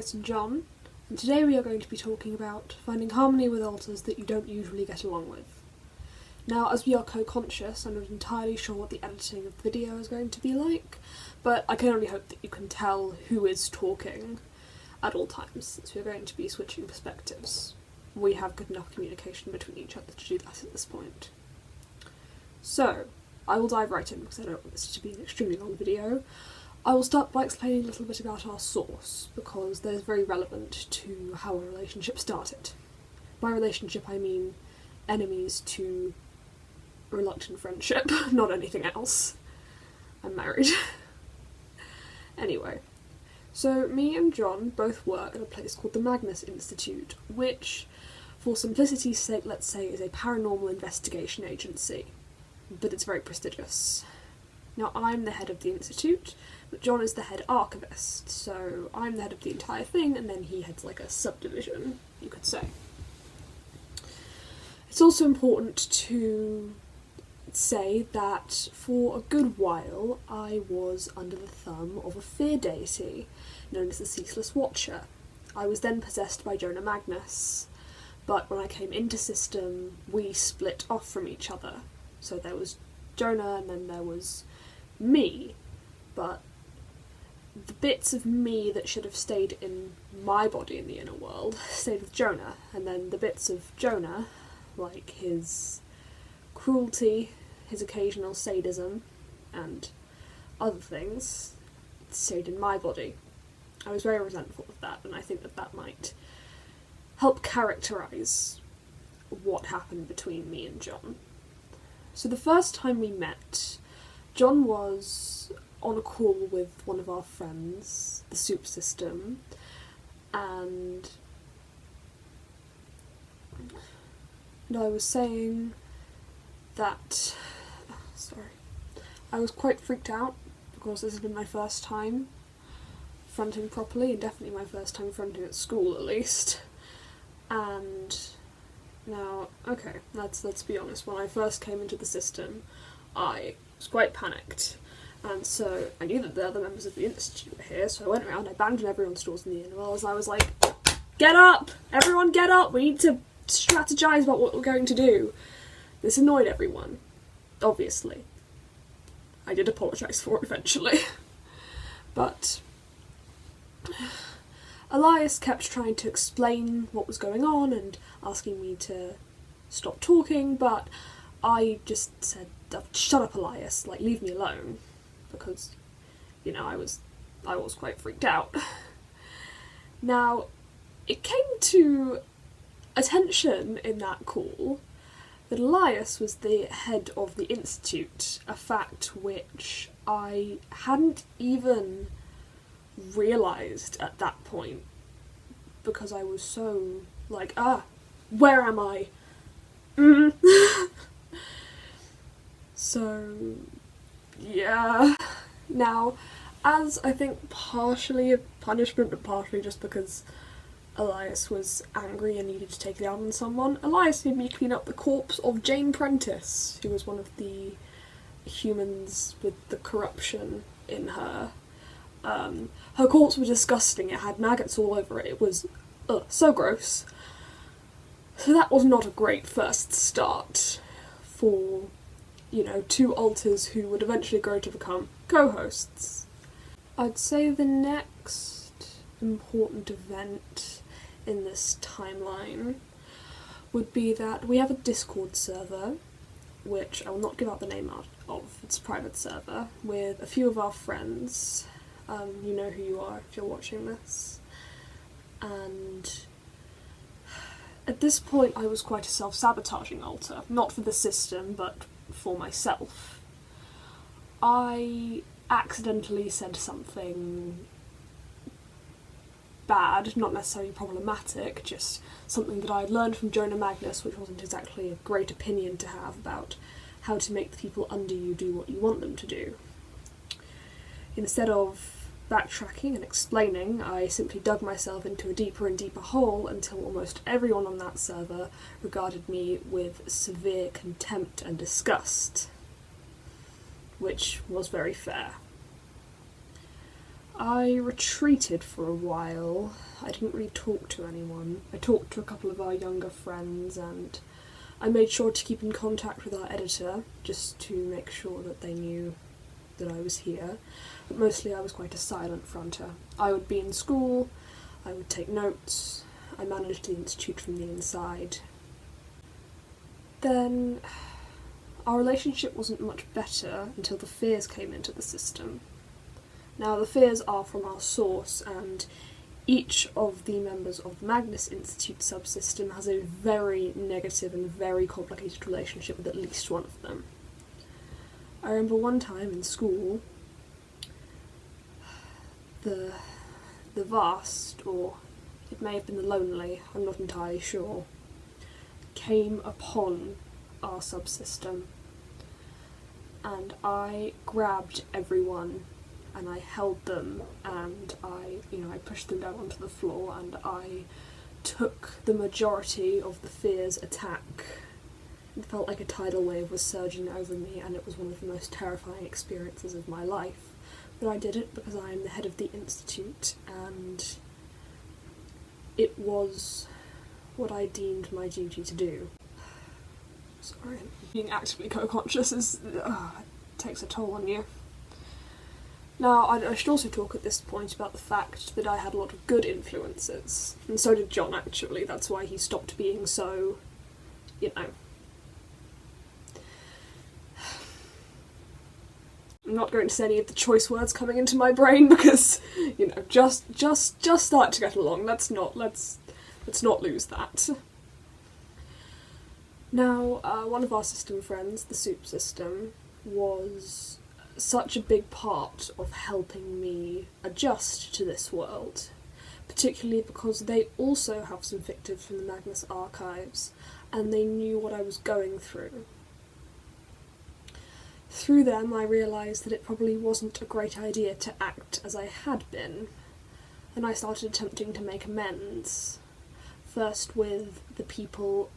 Elias and John, and today we are going to be talking about finding harmony with alters that you don't usually get along with. Now, as we are co-conscious, I'm not entirely sure what the editing of the video is going to be like, but I can only hope that you can tell who is talking at all times, since we're going to be switching perspectives. We have good enough communication between each other to do that at this point. So, I will dive right in because I don't want this to be an extremely long video. I will start by explaining a little bit about our source, because that is very relevant to how our relationship started. By relationship I mean enemies to reluctant friendship, not anything else. I'm married. Anyway, so me and John both work at a place called the Magnus Institute, which, for simplicity's sake, let's say is a paranormal investigation agency, but it's very prestigious. Now, I'm the head of the institute, but John is the head archivist, so I'm the head of the entire thing, and then he heads like a subdivision, you could say. It's also important to say that for a good while I was under the thumb of a fear deity known as the Ceaseless Watcher. I was then possessed by Jonah Magnus, but when I came into system we split off from each other. So there was Jonah and then there was me, but the bits of me that should have stayed in my body in the inner world stayed with Jonah, and then the bits of Jonah, like his cruelty, his occasional sadism, and other things, stayed in my body. I was very resentful of that, and I think that that might help characterise what happened between me and John. So the first time we met, John was on a call with one of our friends, the Soup System, and I was saying that, I was quite freaked out because this has been my first time fronting properly, and definitely my first time fronting at school at least. And now, okay, let's be honest, when I first came into the system, I was quite panicked, and so I knew that the other members of the institute were here, so I went around, I banged on everyone's doors in the inner world, I was like, get up! Everyone get up! We need to strategise about what we're going to do. This annoyed everyone, obviously. I did apologise for it eventually. But Elias kept trying to explain what was going on and asking me to stop talking, but I just said, shut up, Elias, like, leave me alone, because, you know, I was quite freaked out. Now, it came to attention in that call that Elias was the head of the institute, a fact which I hadn't even realised at that point, because I was so like, where am I? So, yeah. Now, as I think partially a punishment, but partially just because Elias was angry and needed to take it out on someone, Elias made me clean up the corpse of Jane Prentice, who was one of the humans with the corruption in her. Her corpse was disgusting, it had maggots all over it, it was so gross. So that was not a great first start for, you know, two alters who would eventually grow to become co-hosts. I'd say the next important event in this timeline would be that we have a Discord server, which I will not give out the name of, it's a private server, with a few of our friends. You know who you are if you're watching this. And at this point I was quite a self-sabotaging alter, not for the system, but for myself. I accidentally said something bad, not necessarily problematic, just something that I had learned from Jonah Magnus, which wasn't exactly a great opinion to have about how to make the people under you do what you want them to do. Instead of backtracking and explaining, I simply dug myself into a deeper and deeper hole until almost everyone on that server regarded me with severe contempt and disgust, which was very fair. I retreated for a while. I didn't really talk to anyone. I talked to a couple of our younger friends, and I made sure to keep in contact with our editor, just to make sure that they knew that I was here. But mostly I was quite a silent fronter. I would be in school, I would take notes, I managed the institute from the inside. Then our relationship wasn't much better until the fears came into the system. Now, the fears are from our source, and each of the members of the Magnus Institute subsystem has a very negative and very complicated relationship with at least one of them. I remember one time in school, the vast, or it may have been the lonely, I'm not entirely sure, came upon our subsystem, and I grabbed everyone and I held them, and I pushed them down onto the floor, and I took the majority of the fear's attack. It felt like a tidal wave was surging over me, and it was one of the most terrifying experiences of my life. But I did it because I am the head of the institute, and it was what I deemed my duty to do. Sorry, being actively co-conscious takes a toll on you. Now, I should also talk at this point about the fact that I had a lot of good influences, and so did John, actually. That's why he stopped being so, I'm not going to say any of the choice words coming into my brain because, just start to get along. Let's not lose that. Now, one of our system friends, the Soup System, was such a big part of helping me adjust to this world, particularly because they also have some fictives from the Magnus archives, and they knew what I was going through. Through them I realised that it probably wasn't a great idea to act as I had been, and I started attempting to make amends, first with the people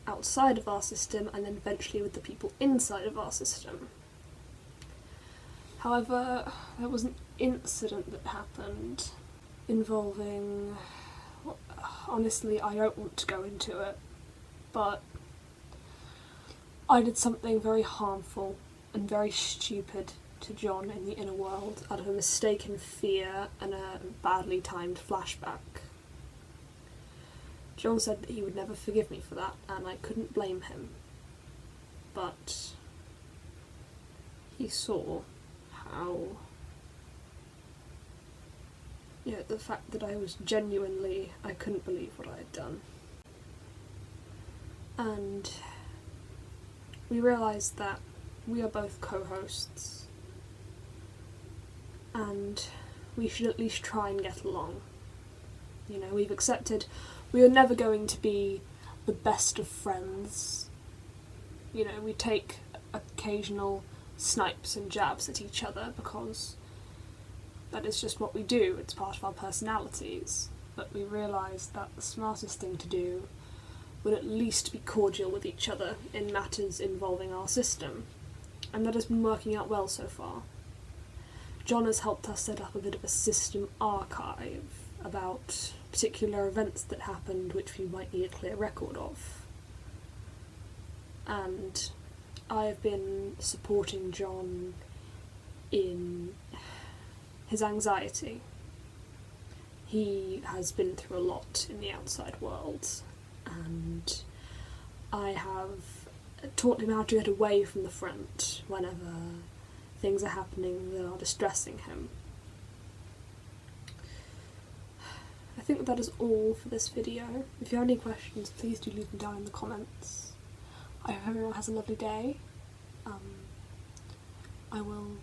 outside of our system, and then eventually with the people inside of our system. However, there was an incident that happened involving, honestly, I don't want to go into it, but I did something very harmful and very stupid to John in the inner world out of a mistaken fear and a badly timed flashback. John said that he would never forgive me for that, and I couldn't blame him. But he saw how, the fact that I couldn't believe what I had done. And we realised that we are both co-hosts, and we should at least try and get along. We've accepted we are never going to be the best of friends. We take occasional snipes and jabs at each other because that is just what we do, it's part of our personalities. But we realised that the smartest thing to do would at least be cordial with each other in matters involving our system, and that has been working out well so far. John has helped us set up a bit of a system archive about particular events that happened which we might need a clear record of. And I have been supporting John in his anxiety. He has been through a lot in the outside world, and I have taught him how to get away from the front whenever things are happening that are distressing him. I think that is all for this video. If you have any questions, please do leave them down in the comments. I hope everyone has a lovely day. I will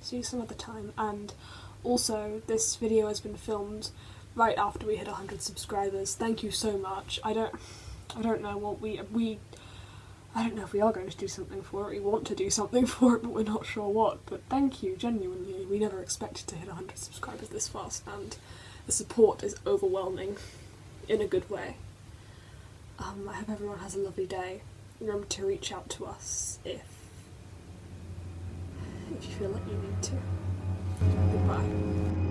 see you some other time, and also this video has been filmed right after we hit 100 subscribers. Thank you so much. I don't know what I don't know if we are going to do something for it. We want to do something for it, but we're not sure what. But thank you, genuinely. We never expected to hit 100 subscribers this fast, and the support is overwhelming in a good way. I hope everyone has a lovely day. Remember to reach out to us if you feel like you need to. Goodbye.